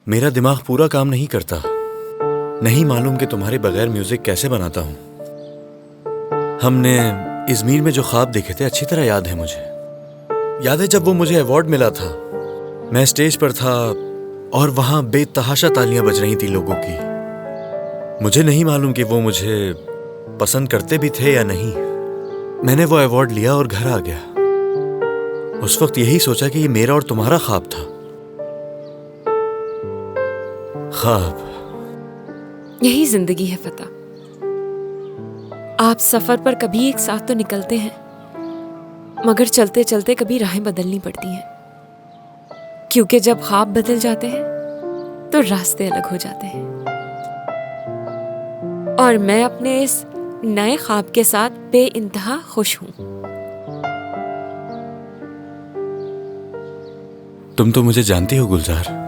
मेरा दिमाग पूरा काम नहीं करता। नहीं मालूम कि तुम्हारे बगैर म्यूजिक कैसे बनाता हूँ। हमने इज़मीर में जो ख्वाब देखे थे अच्छी तरह याद है मुझे। याद है जब वो मुझे अवार्ड मिला था, मैं स्टेज पर था और वहां बेतहाशा तालियां बज रही थी लोगों की। मुझे नहीं मालूम कि वो मुझे पसंद करते भी थे या नहीं। मैंने वो अवार्ड लिया और घर आ गया। उस वक्त यही सोचा कि ये मेरा और तुम्हारा ख्वाब था। ख्वाब। यही जिंदगी है फतेह। आप सफर पर कभी एक साथ तो निकलते हैं, मगर चलते चलते कभी राहें बदलनी पड़ती हैं, क्योंकि जब ख्वाब बदल जाते हैं तो रास्ते अलग हो जाते हैं। और मैं अपने इस नए ख्वाब के साथ बेइंतहा खुश हूं। तुम तो मुझे जानती हो गुलजार।